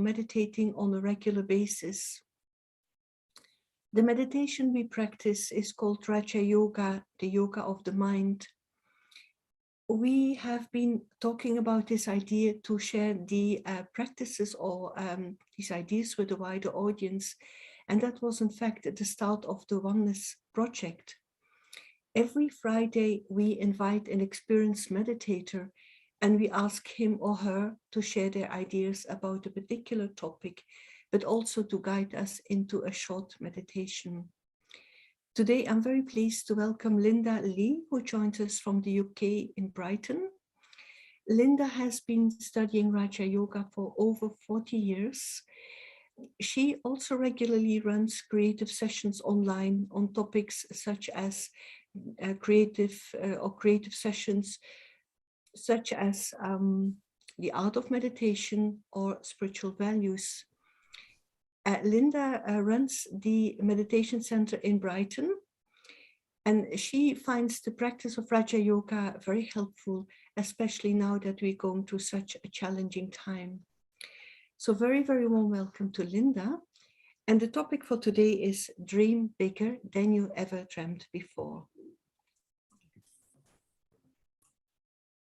meditating on a regular basis. The meditation we practice is called Raja Yoga, the yoga of the mind. We have been talking about this idea to share the practices or these ideas with a wider audience. And that was in fact at the start of the Oneness project. Every Friday, we invite an experienced meditator and we ask him or her to share their ideas about a particular topic, but also to guide us into a short meditation. Today, I'm very pleased to welcome Linda Lee, who joins us from the UK in Brighton. Linda has been studying Raja Yoga for over 40 years. She also regularly runs creative sessions online on topics such as creative sessions, such as the art of meditation or spiritual values. Linda runs the meditation center in Brighton, and she finds the practice of Raja Yoga very helpful, especially now that we're going through such a challenging time. So very, very warm welcome to Linda. And the topic for today is Dream Bigger Than You Ever Dreamt Before.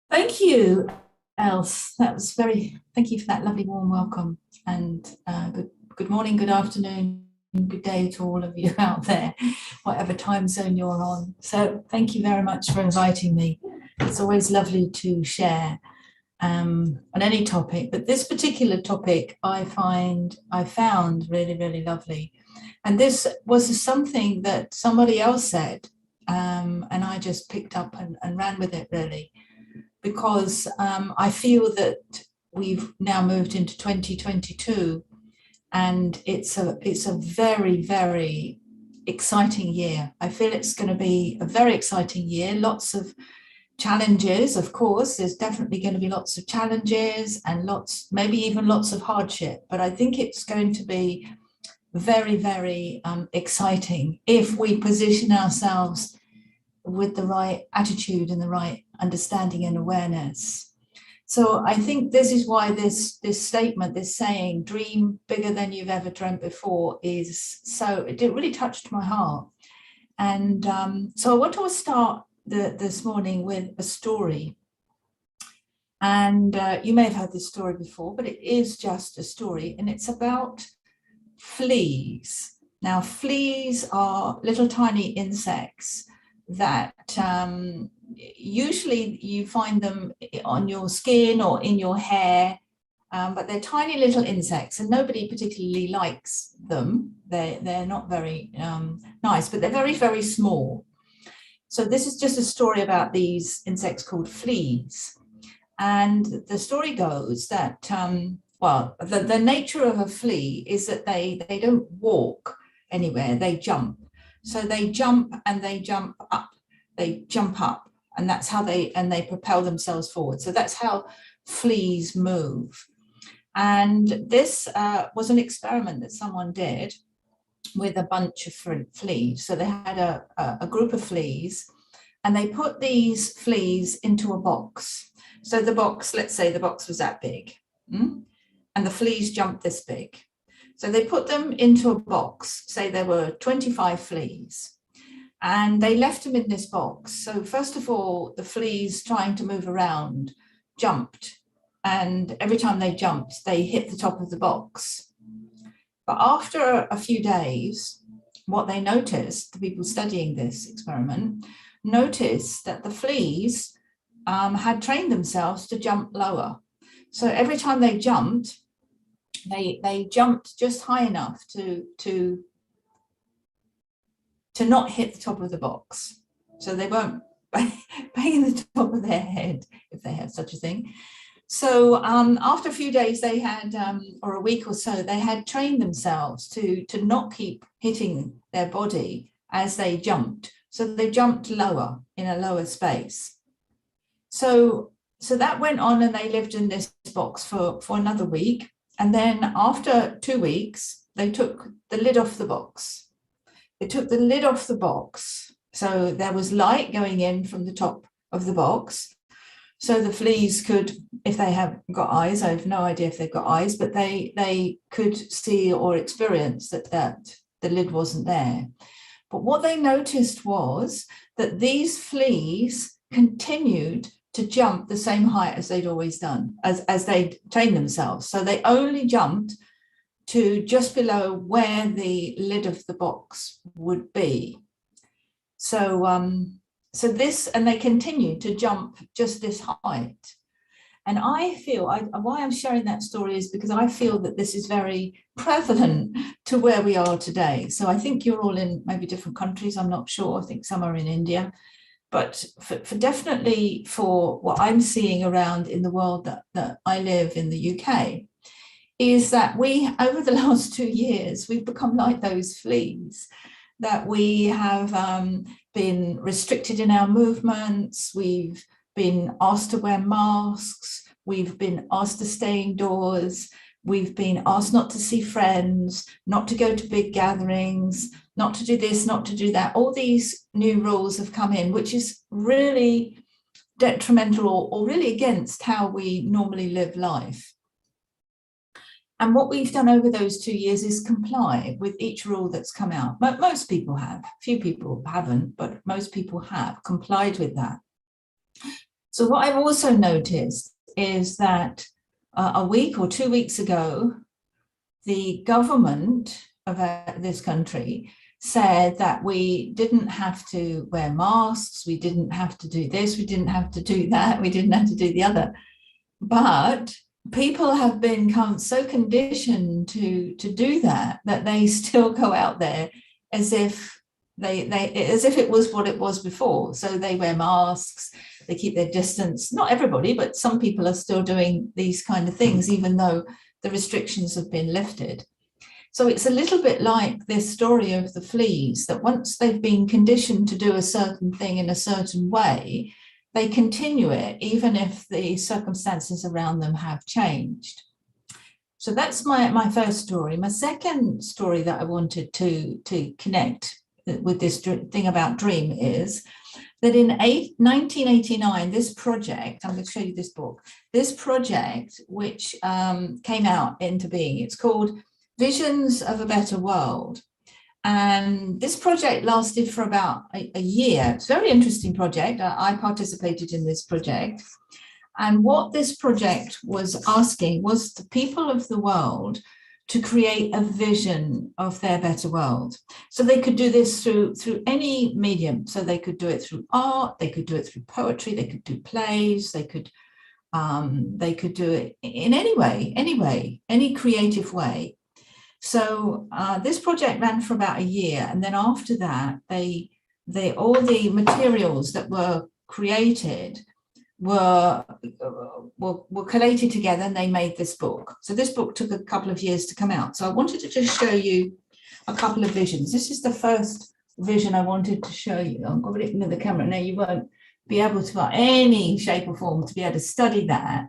Thank you, Els. That was thank you for that lovely warm welcome. And good morning, good afternoon, good day to all of you out there, whatever time zone you're on. So thank you very much for inviting me. It's always lovely to share on any topic, but this particular topic I found really, really lovely. And this was something that somebody else said, and I just picked up and ran with it really, because I feel that we've now moved into 2022, and it's a very, very exciting year. I feel it's going to be a very exciting year. Lots of challenges, of course. There's definitely going to be lots of challenges and maybe even lots of hardship. But I think it's going to be very, very exciting if we position ourselves with the right attitude and the right understanding and awareness. So I think this is why this statement, this saying, dream bigger than you've ever dreamt before, it really touched my heart. And so I want to start this morning with a story. And you may have heard this story before, but it is just a story, and it's about fleas. Now, fleas are little tiny insects that usually you find them on your skin or in your hair, but they're tiny little insects and nobody particularly likes them. They're not very nice, but they're very, very small. So this is just a story about these insects called fleas. And the story goes that, the nature of a flea is that they don't walk anywhere, they jump. So they jump and they jump up, and that's how they propel themselves forward. So that's how fleas move. And this was an experiment that someone did with a bunch of fleas. So they had a group of fleas, and they put these fleas into a box. So the box, let's say the box was that big, and the fleas jumped this big. So they put them into a box, say there were 25 fleas, and they left them in this box. So first of all, the fleas trying to move around jumped, and every time they jumped, they hit the top of the box. But after a few days, what they noticed, the people studying this experiment, noticed that the fleas had trained themselves to jump lower. So every time they jumped, they jumped just high enough to not hit the top of the box. So they weren't banging the top of their head, if they had such a thing. So after a few days, they had, or a week or so, they had trained themselves to not keep hitting their body as they jumped. So they jumped lower, in a lower space. So that went on, and they lived in this box for another week. And then after 2 weeks, they took the lid off the box. They took the lid off the box. So there was light going in from the top of the box. So the fleas could, if they have got eyes, I have no idea if they've got eyes, but they could see or experience that the lid wasn't there. But what they noticed was that these fleas continued to jump the same height as they'd always done, as they'd trained themselves. So they only jumped to just below where the lid of the box would be. So this, and they continued to jump just this height. And I feel, why I'm sharing that story is because I feel that this is very prevalent to where we are today. So I think you're all in maybe different countries, I'm not sure. I think some are in India. But for definitely for what I'm seeing around in the world that I live in the UK, is that we, over the last 2 years, we've become like those fleas, that we have been restricted in our movements, we've been asked to wear masks, we've been asked to stay indoors, we've been asked not to see friends, not to go to big gatherings, not to do this, not to do that. All these new rules have come in, which is really detrimental or really against how we normally live life. And what we've done over those 2 years is comply with each rule that's come out. Most people have, few people haven't, but most people have complied with that. So what I've also noticed is that a week or 2 weeks ago, the government of this country said that we didn't have to wear masks, we didn't have to do this, we didn't have to do that, we didn't have to do the other. But people have become so conditioned to do that they still go out there as if as if it was what it was before. So they wear masks, they keep their distance. Not everybody, but some people are still doing these kind of things, even though the restrictions have been lifted. So it's a little bit like this story of the fleas, that once they've been conditioned to do a certain thing in a certain way, they continue it, even if the circumstances around them have changed. So that's my first story. My second story that I wanted to connect with this thing about dream is that in 1989, this project, I'm going to show you this book, this project, which came out into being, it's called Visions of a Better World. And this project lasted for about a year. It's a very interesting project. I participated in this project. And what this project was asking was the people of the world to create a vision of their better world. So they could do this through any medium. So they could do it through art, they could do it through poetry, they could do plays, they could do it in any way, any creative way. So this project ran for about a year, and then after that, all the materials that were created were collated together, and they made this book. So this book took a couple of years to come out. So I wanted to just show you a couple of visions. This is the first vision I wanted to show you. I'm going to put it into the camera now. You won't be able to, by any shape or form, to be able to study that.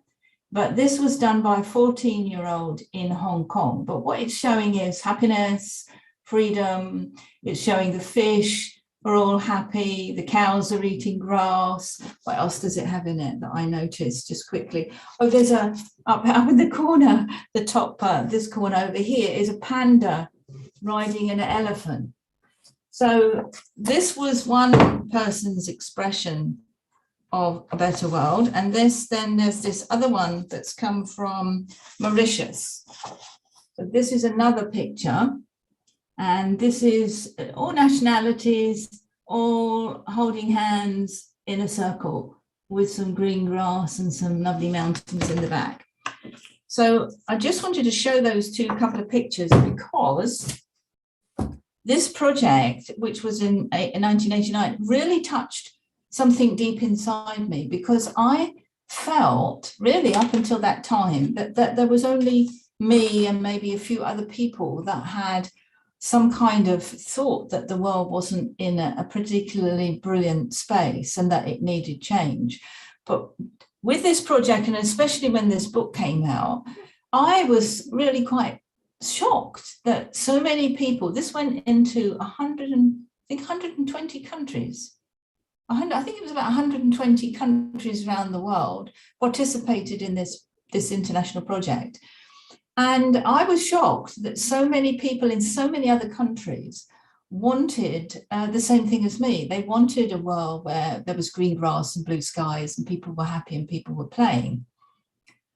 But this was done by a 14-year-old in Hong Kong. But what it's showing is happiness, freedom. It's showing the fish are all happy. The cows are eating grass. What else does it have in it that I noticed just quickly? Oh, there's up in the corner, the top part, this corner over here is a panda riding an elephant. So this was one person's expression of a better world. And then there's this other one that's come from Mauritius. So this is another picture. And this is all nationalities, all holding hands in a circle with some green grass and some lovely mountains in the back. So I just wanted to show those couple of pictures because this project, which was in 1989, really touched something deep inside me, because I felt really up until that time that there was only me and maybe a few other people that had some kind of thought that the world wasn't in a particularly brilliant space and that it needed change. But with this project, and especially when this book came out, I was really quite shocked that so many people, this went into 120 countries. I think it was about 120 countries around the world participated in this international project. And I was shocked that so many people in so many other countries wanted the same thing as me. They wanted a world where there was green grass and blue skies and people were happy and people were playing.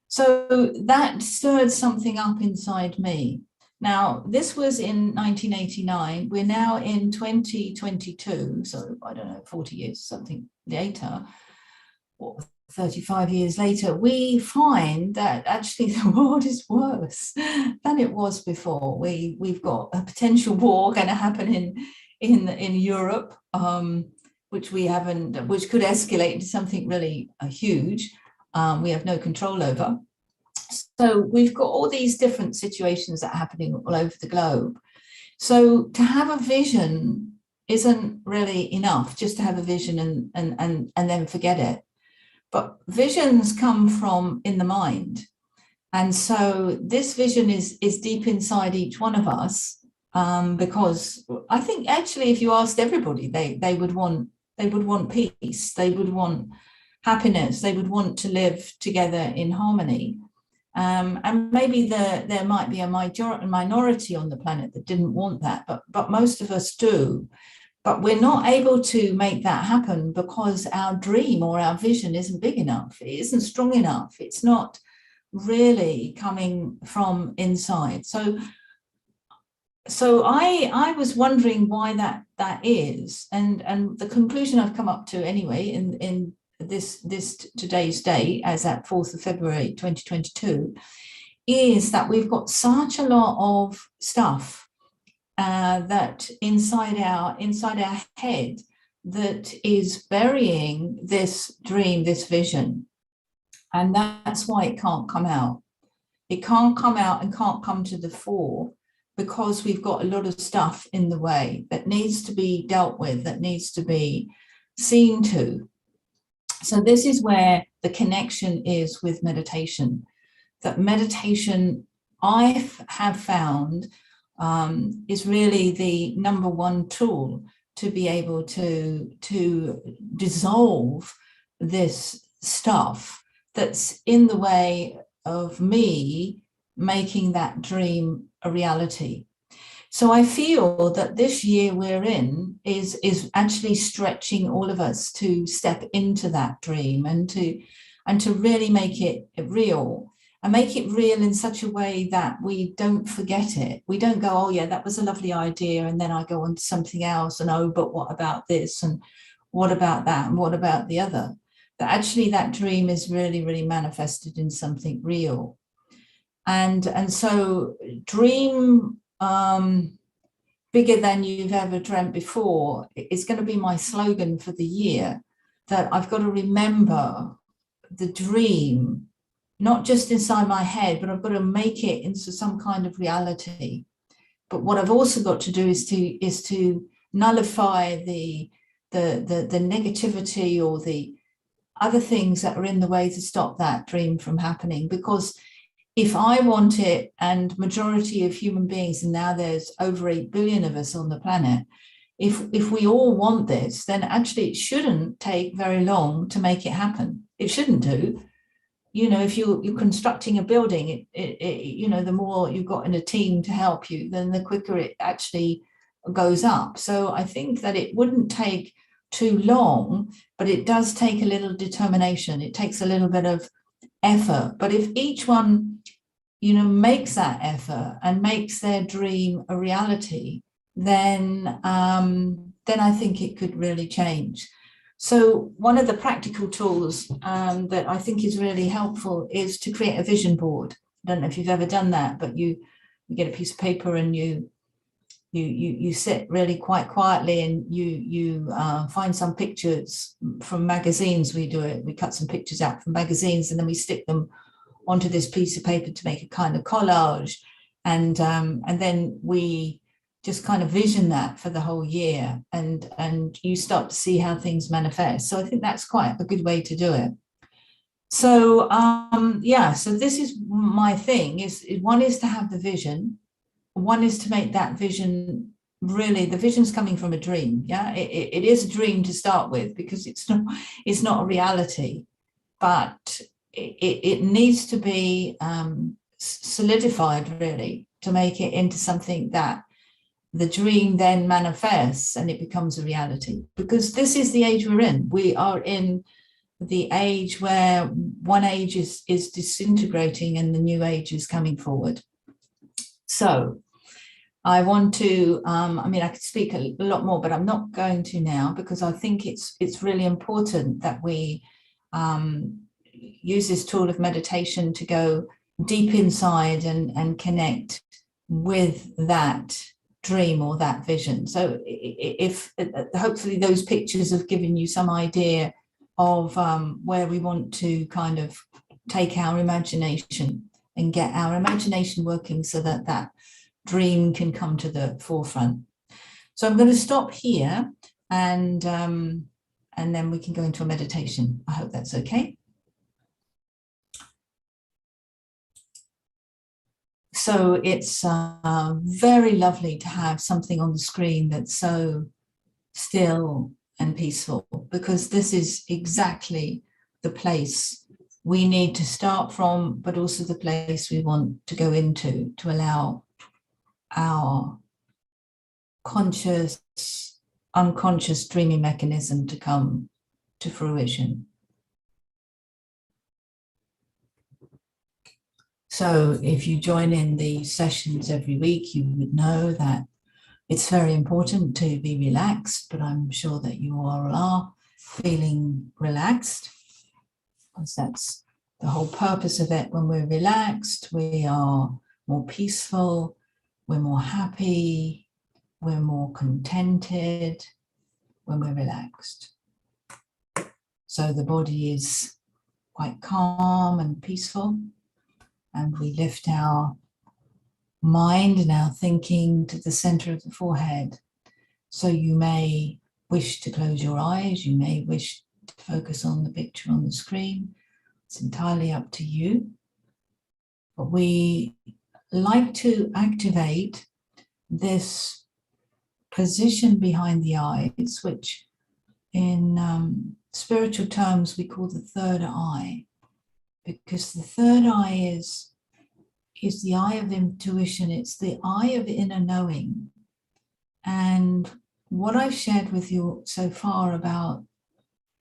So that stirred something up inside me. Now, this was in 1989. We're now in 2022. So I don't know, 40 years, something later, or 35 years later, we find that actually the world is worse than it was before. We've got a potential war going to happen in Europe, which could escalate into something really huge. We have no control over. So we've got all these different situations that are happening all over the globe. So to have a vision isn't really enough, just to have a vision and then forget it. But visions come from in the mind. And so this vision is deep inside each one of us, because I think actually if you asked everybody, they would want peace, they would want happiness, they would want to live together in harmony. And maybe there might be a minority on the planet that didn't want that, but most of us do. But we're not able to make that happen because our dream or our vision isn't big enough. It isn't strong enough. It's not really coming from inside. So I was wondering why that is. And the conclusion I've come up to anyway in this today's date, as at 4th of February 2022, is that we've got such a lot of stuff that inside our head that is burying this dream, this vision. And that's why it can't come out. It can't come out and can't come to the fore because we've got a lot of stuff in the way that needs to be dealt with, that needs to be seen to. So this is where the connection is with meditation. That meditation, I have found, is really the number one tool to be able to dissolve this stuff that's in the way of me making that dream a reality. So I feel that this year we're in is actually stretching all of us to step into that dream and to really make it real. And make it real in such a way that we don't forget it. We don't go, oh yeah, that was a lovely idea, and then I go on to something else, and oh, but what about this, and what about that, and what about the other? That actually that dream is really, really manifested in something real. And so dream bigger than you've ever dreamt before is going to be my slogan for the year, that I've got to remember the dream, not just inside my head, but I've got to make it into some kind of reality. But what I've also got to do is to nullify the negativity or the other things that are in the way to stop that dream from happening. Because if I want it, and majority of human beings, and now there's over 8 billion of us on the planet, if we all want this, then actually it shouldn't take very long to make it happen. It shouldn't do. You know, if you're constructing a building, you know, the more you've got in a team to help you, then the quicker it actually goes up. So I think that it wouldn't take too long, but it does take a little determination. It takes a little bit of effort. But if each one, you know, makes that effort and makes their dream a reality, then I think it could really change. So one of the practical tools that I think is really helpful is to create a vision board. I don't know if you've ever done that, but you get a piece of paper and you sit really quite quietly and you find some pictures from magazines. We do it. We cut some pictures out from magazines and then we stick them onto this piece of paper to make a kind of collage, and then we just kind of vision that for the whole year, and you start to see how things manifest. So I think that's quite a good way to do it. So so this is my thing, is one is to have the vision, one is to make that vision really, the vision's coming from a dream. Yeah, it is a dream to start with, because it's not a reality, but it needs to be solidified, really, to make it into something that the dream then manifests and it becomes a reality. Because this is the age we're in. We are in the age where one age is disintegrating and the new age is coming forward. So I want to, I mean, I could speak a lot more, but I'm not going to now, because I think it's really important that we use this tool of meditation to go deep inside and connect with that dream or that vision. So if hopefully those pictures have given you some idea of where we want to kind of take our imagination and get our imagination working, so that that dream can come to the forefront. So I'm going to stop here, and then we can go into a meditation. I hope that's okay. So it's very lovely to have something on the screen that's so still and peaceful, because this is exactly the place we need to start from, but also the place we want to go into, to allow our conscious, unconscious dreaming mechanism to come to fruition. So if you join in the sessions every week, you would know that it's very important to be relaxed, but I'm sure that you all are feeling relaxed, because that's the whole purpose of it. When we're relaxed, we are more peaceful, we're more happy, we're more contented when we're relaxed. So the body is quite calm and peaceful, and we lift our mind and our thinking to the center of the forehead. So you may wish to close your eyes, you may wish to focus on the picture on the screen. It's entirely up to you. But we like to activate this position behind the eyes, which in spiritual terms we call the third eye, because the third eye is the eye of intuition. It's the eye of inner knowing. And what I've shared with you so far about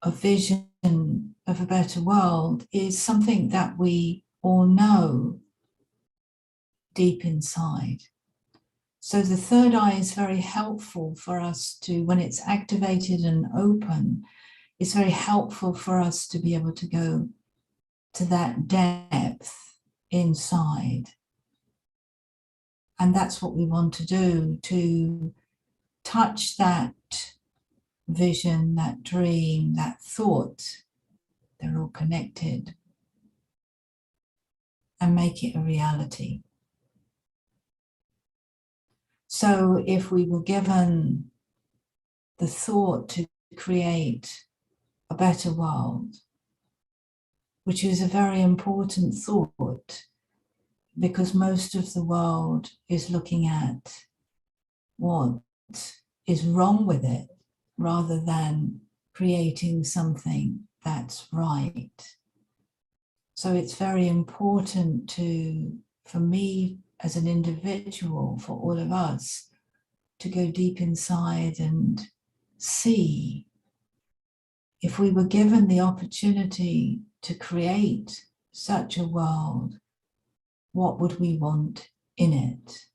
a vision of a better world is something that we all know deep inside. So the third eye is very helpful for us to, when it's activated and open, it's very helpful for us to be able to go to that depth inside. And that's what we want to do, to touch that vision, that dream, that thought. They're all connected, and make it a reality. So if we were given the thought to create a better world, which is a very important thought, because most of the world is looking at what is wrong with it rather than creating something that's right. So it's very important for me as an individual, for all of us, to go deep inside and see, if we were given the opportunity to create such a world, what would we want in it?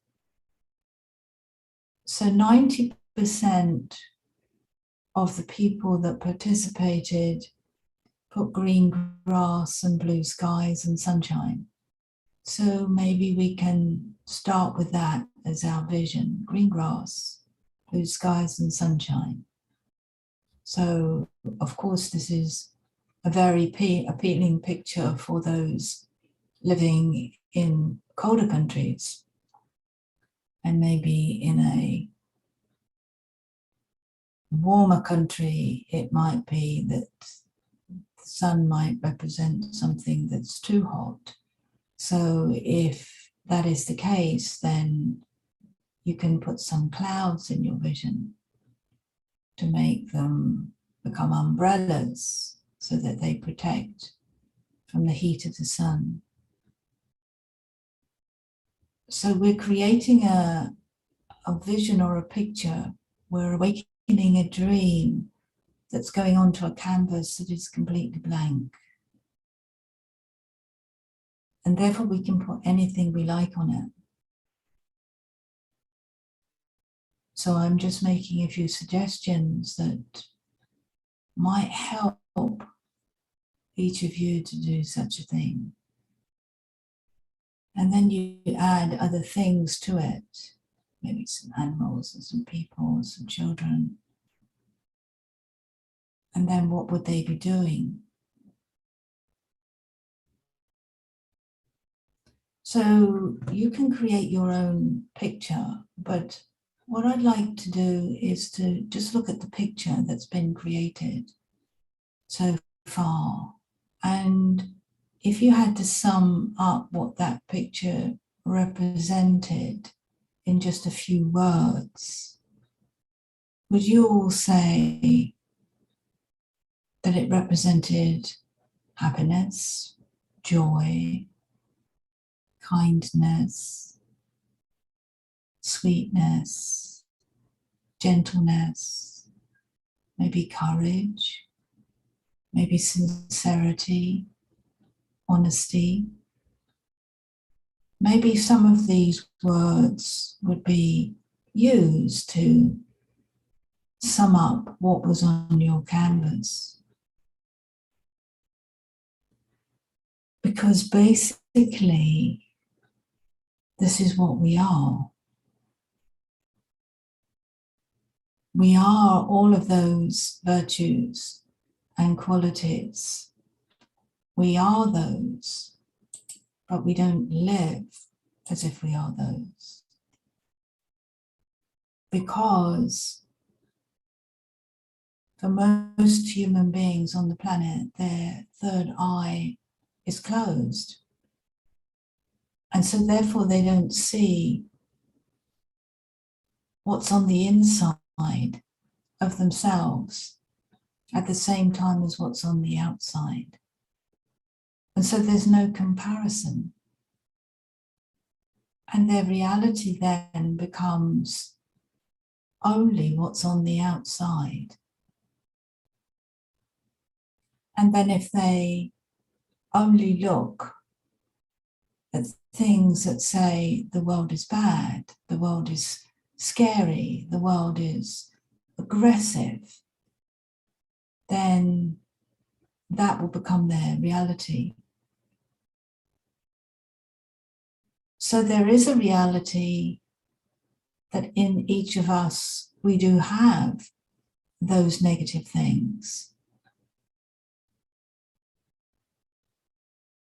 So 90% of the people that participated put green grass and blue skies and sunshine. So maybe we can start with that as our vision: green grass, blue skies and sunshine. So of course this is a very appealing picture for those living in colder countries, and maybe in a warmer country it might be that the sun might represent something that's too hot. So if that is the case, then you can put some clouds in your vision to make them become umbrellas so that they protect from the heat of the sun. So we're creating a vision or a picture. We're awakening a dream that's going onto a canvas that is completely blank. And therefore we can put anything we like on it. So I'm just making a few suggestions that might help each of you to do such a thing. And then you add other things to it, maybe some animals and some people, and some children. And then what would they be doing? So you can create your own picture, but what I'd like to do is to just look at the picture that's been created so far. And if you had to sum up what that picture represented in just a few words, would you all say that it represented happiness, joy, kindness, sweetness, gentleness, maybe courage, maybe sincerity, honesty? Maybe some of these words would be used to sum up what was on your canvas. Because basically, this is what we are. We are all of those virtues and qualities. We are those, but we don't live as if we are those. Because for most human beings on the planet, their third eye is closed. And so therefore they don't see what's on the inside of themselves at the same time as what's on the outside. And so there's no comparison. And their reality then becomes only what's on the outside. And then if they only look at things that say the world is bad, the world is scary, the world is aggressive, then that will become their reality. So there is a reality that in each of us we do have those negative things.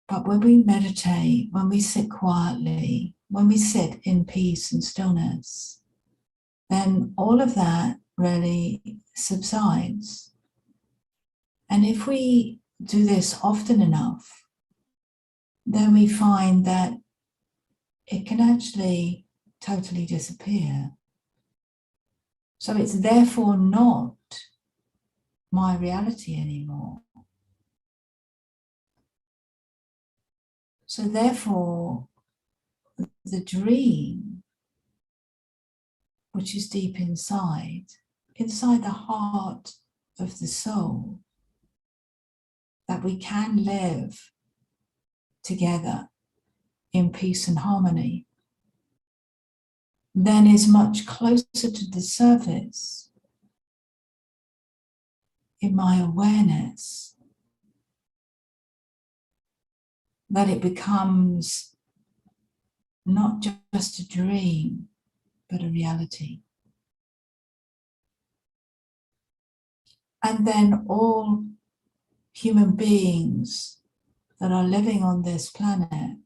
But when we meditate, when we sit quietly, when we sit in peace and stillness, then all of that really subsides. And if we do this often enough, then we find that it can actually totally disappear. So it's therefore not my reality anymore. So therefore, the dream, which is deep inside the heart of the soul, that we can live together in peace and harmony, then is much closer to the surface in my awareness, that it becomes not just a dream, but a reality. And then all human beings that are living on this planet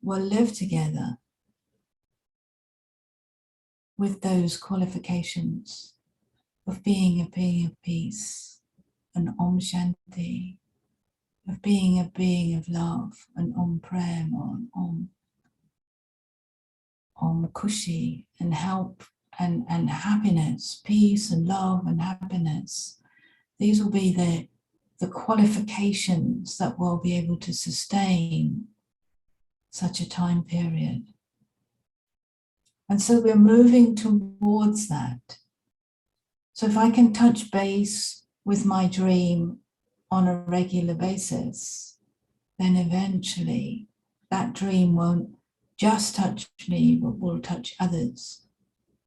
will live together with those qualifications of being a being of peace, an Om Shanti, of being a being of love, an Om Prem or an Om, on Kushi and help and happiness, peace and love and happiness. These will be the qualifications that will be able to sustain such a time period. And so we're moving towards that. So if I can touch base with my dream on a regular basis, then eventually that dream won't just touch me, but will touch others,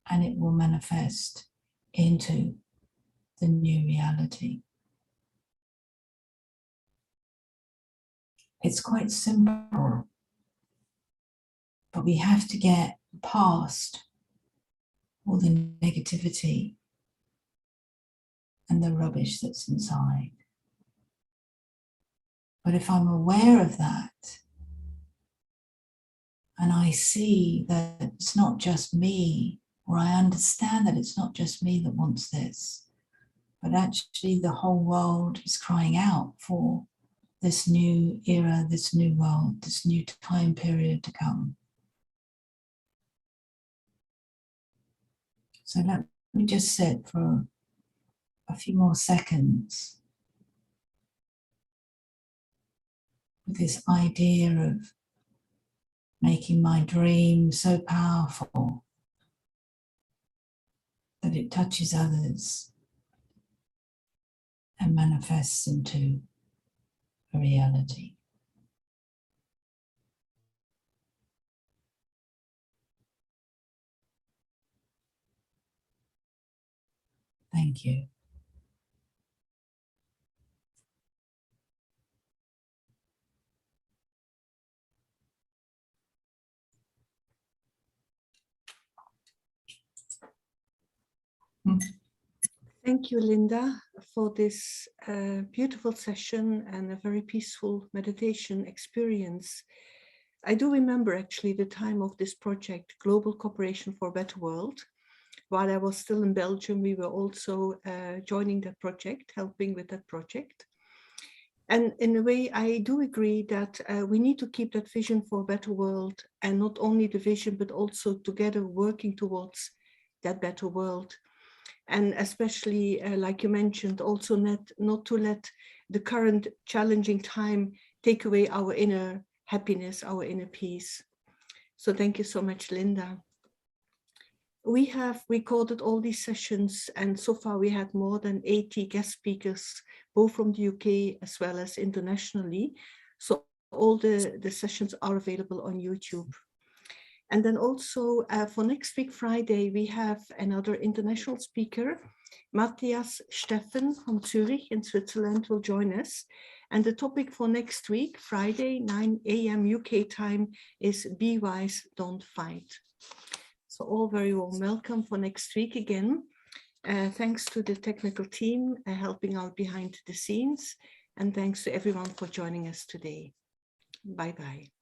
and it will manifest into the new reality. It's quite simple, but we have to get past all the negativity and the rubbish that's inside. But if I'm aware of that, and I see that it's not just me, or I understand that it's not just me that wants this, but actually the whole world is crying out for this new era, this new world, this new time period to come. So let me just sit for a few more seconds with this idea of making my dream so powerful that it touches others and manifests into a reality. Thank you. Thank you, Linda, for this beautiful session and a very peaceful meditation experience. I do remember actually the time of this project, Global Cooperation for a Better World. While I was still in Belgium, we were also joining that project, helping with that project. And in a way, I do agree that we need to keep that vision for a better world, and not only the vision, but also together working towards that better world. And especially, like you mentioned, also not to let the current challenging time take away our inner happiness, our inner peace. So thank you so much, Linda. We have recorded all these sessions, and so far we had more than 80 guest speakers, both from the UK as well as internationally. So all the sessions are available on YouTube. And then also for next week, Friday, we have another international speaker, Matthias Steffen from Zurich in Switzerland will join us. And the topic for next week, Friday, 9 a.m. UK time, is Be Wise, Don't Fight. So all very warm welcome for next week again. Thanks to the technical team helping out behind the scenes. And thanks to everyone for joining us today. Bye-bye.